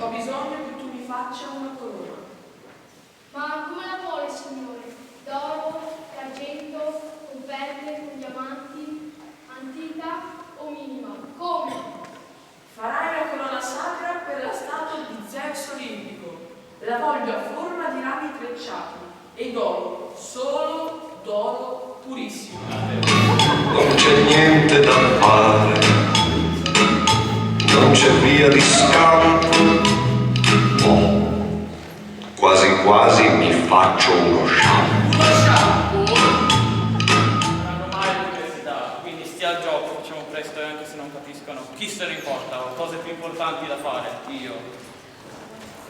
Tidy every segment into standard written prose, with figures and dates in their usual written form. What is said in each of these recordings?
ho bisogno che tu mi faccia una corona. Ma come la vuole, signore? D'oro, d'argento, con perle, con diamanti, antica o minima? Come? Farai la corona sacra per la statua di Zeus olimpico. La voglio a forma di rami trecciati e d'oro, solo d'oro purissimo. Non c'è niente da fare, non c'è via di scampo. Oh, quasi quasi mi faccio uno shampoo. Uno shampoo? Non hanno mai l'università, quindi stia al gioco, facciamo presto e anche se non capiscono, chi se ne importa, ho cose più importanti da fare, io.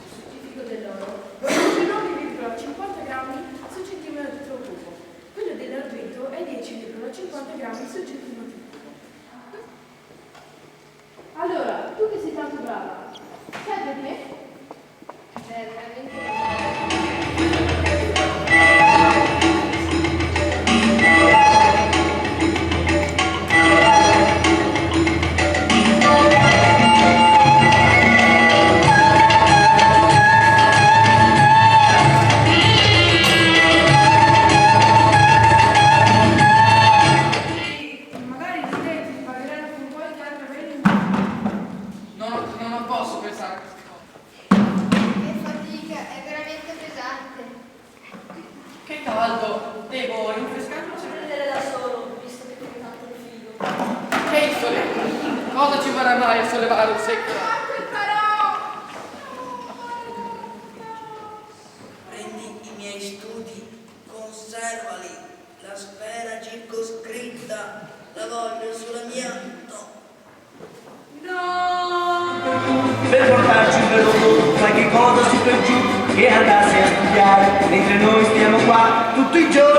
Il certificato dell'oro produce 9,50 grammi su centimetro cubo. Quello dell'argento è 10,50 grammi su centimetro cubo. Allora, tu che sei tanto brava, serve a te? Magari gli utenti ti pagheranno con qualche altra vendita. Non posso pensare a queste cose. Che fatica, è veramente pesante. Che caldo! Devo rinfrescarlo Si sempre. prendere da solo, visto che tiene tanto il figo. Che sole! Cosa ci farà mai a sollevare un secchio? Prendi i miei studi, conservali, la sfera circoscritta, la voglio sulla mia... No! Per portarci per loro qualche cosa su per giù e andarsi a studiare, mentre noi stiamo qua tutto il giorno